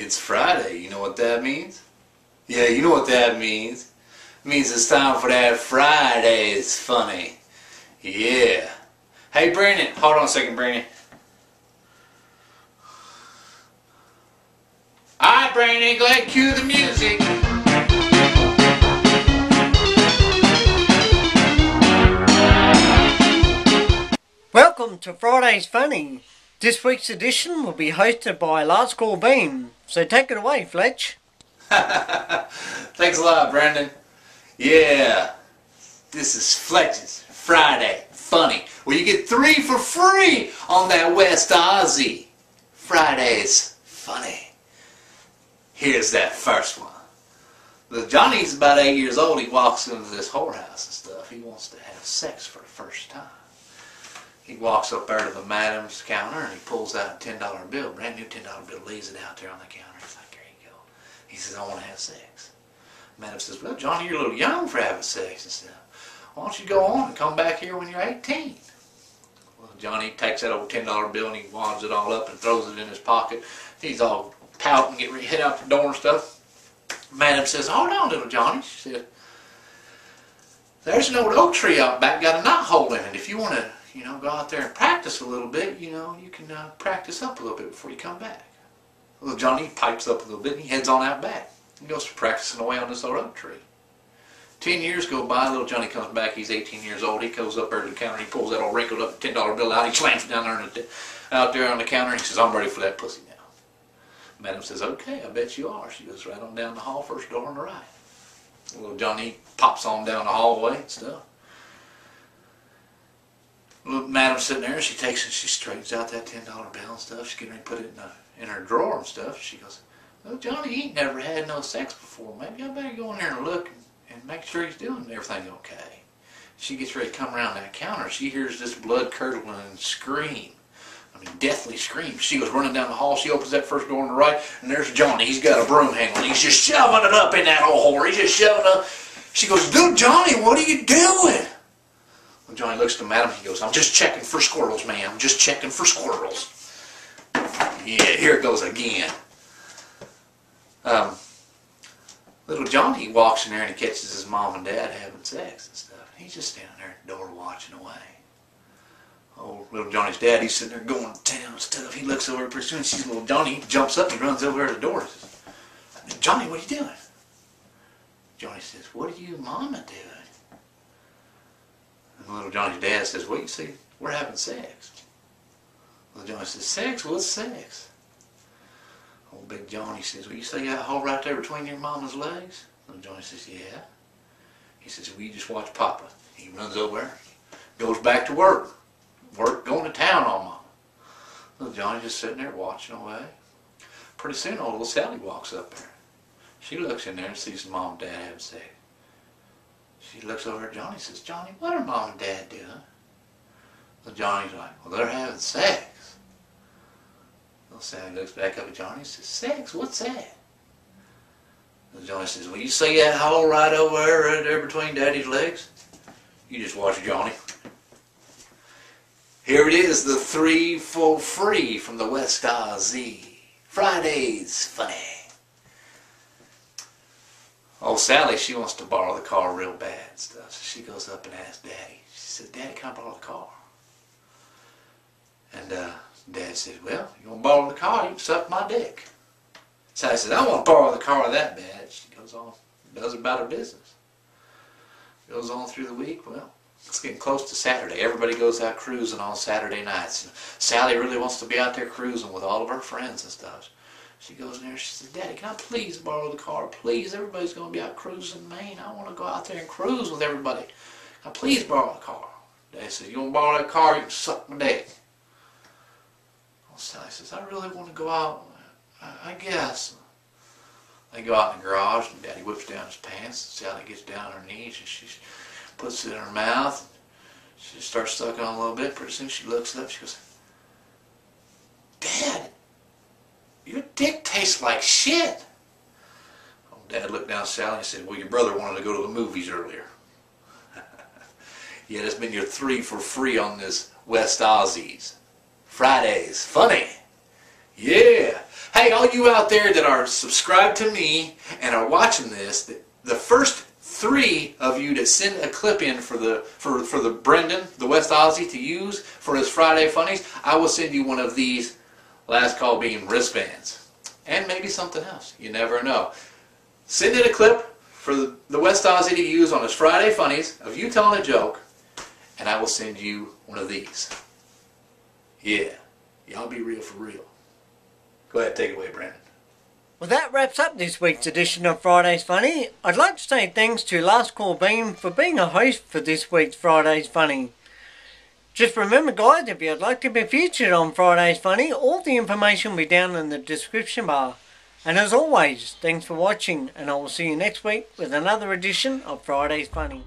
It's Friday. You know what that means? Yeah, you know what that means. It means it's time for that Friday's funny. Yeah. Hey, Brandon. Hold on a second, Brandon. Alright, Brandon. Go ahead and cue the music. Welcome to Friday's Funny. This week's edition will be hosted by lastcallbeam. So take it away, Fletch. Thanks a lot, Brandon. Yeah. This is Fletch's Friday Funny, where you get 3 for free on that West Aussie. Friday's Funny. Here's that first one. Look, Johnny's about 8 years old. He walks into this whorehouse and stuff. He wants to have sex for the first time. He walks up there to the madam's counter and he pulls out a $10 bill, brand new $10 bill, lays it out there on the counter. He's like, there you go. He says, I want to have sex. Madam says, well, Johnny, you're a little young for having sex and stuff. Why don't you go on and come back here when you're 18? Well, Johnny takes that old $10 bill and he wads it all up and throws it in his pocket. He's all pouting, getting ready to head out the door and stuff. Madam says, hold on, little Johnny. She said, there's an old oak tree out back, got a knot hole in it. If you want to, go out there and practice a little bit, you can practice up a little bit before you come back. Little Johnny pipes up a little bit and he heads on out back. He goes practicing away on this old oak tree. 10 years go by, little Johnny comes back, he's 18 years old, he goes up there to the counter, he pulls that old wrinkled up $10 bill out, he slams it down there out there on the counter, and he says, I'm ready for that pussy now. Madam says, okay, I bet you are. She goes right on down the hall, first door on the right. Little Johnny pops on down the hallway and stuff. Little Madam's sitting there, she takes and she straightens out that $10 bill and stuff. She's getting ready to put it in her drawer and stuff. She goes, well, Johnny, he ain't never had no sex before. Maybe I better go in there and look and make sure he's doing everything okay. She gets ready to come around that counter. She hears this blood-curdling scream. I mean, deathly scream. She goes running down the hall. She opens that first door on the right, and there's Johnny. He's got a broom handle. He's just shoving it up in that old whore. He's just shoving it up. She goes, dude, Johnny, what are you doing? When Johnny looks at the madam, he goes, I'm just checking for squirrels, ma'am. I'm just checking for squirrels. Yeah, here it goes again. Little Johnny walks in there and he catches his mom and dad having sex and stuff. He's just standing there at the door watching away. Oh, little Johnny's dad, he's sitting there going to town and stuff. He looks over pretty soon and sees little Johnny. He jumps up and he runs over to the door and says, Johnny, what are you doing? Johnny says, what are you mama doing? And little Johnny's dad says, well, you see, we're having sex. Little Johnny says, sex? What's sex? Old big Johnny says, well, you say you got a hole right there between your mama's legs? Little Johnny says, yeah. He says, well, you just watch Papa. He runs over there, goes back to work. Going to town on mama. Little Johnny just sitting there watching away. Pretty soon, old little Sally walks up there. She looks in there and sees mom and dad having sex. She looks over at Johnny and says, Johnny, what are mom and dad doing? Little Johnny's like, well, they're having sex. Little Sally looks back up at Johnny and says, sex? What's that? Little Johnny says, well, you see that hole right there between Daddy's legs? You just watch Johnny. Here it is, the 3 for free from the West Aussie. Friday's Funny. Old Sally, she wants to borrow the car real bad and stuff. So she goes up and asks Daddy. She says, Daddy, can I borrow the car? And Dad says, well, you want to borrow the car, you can suck my dick. Sally says, I want to borrow the car that bad. She goes on, does about her business. Goes on through the week, well, it's getting close to Saturday. Everybody goes out cruising on Saturday nights. And Sally really wants to be out there cruising with all of her friends and stuff. She goes in there, she says, Daddy, can I please borrow the car? Please, everybody's going to be out cruising in Maine. I want to go out there and cruise with everybody. Can I please borrow the car? Daddy says, you want to borrow that car, you can suck my dick. Well, Sally says, I really want to go out. I guess. They go out in the garage, and Daddy whips down his pants, and Sally gets down on her knees, and she puts it in her mouth. She starts sucking on a little bit. Pretty soon she looks up. She goes, Dad, your dick tastes like shit. Oh, Dad looked down at Sally and said, well, your brother wanted to go to the movies earlier. Yeah, that's been your 3 for free on this West Aussies. Friday's Funny. Yeah. Hey, hey, all you out there that are subscribed to me and are watching this, the first 3 of you that send a clip in for the Brendan, the West Aussie, to use for his Friday Funnies, I will send you one of these Last Call Beam wristbands. And maybe something else. You never know. Send in a clip for the West Aussie to use on his Friday Funnies of you telling a joke, and I will send you one of these. Yeah. Y'all be real for real. Go ahead, take it away, Brandon. Well, that wraps up this week's edition of Friday's Funny. I'd like to say thanks to Last Call Beam for being a host for this week's Friday's Funny. Just remember, guys, if you'd like to be featured on Friday's Funny, all the information will be down in the description bar. And as always, thanks for watching, and I will see you next week with another edition of Friday's Funny.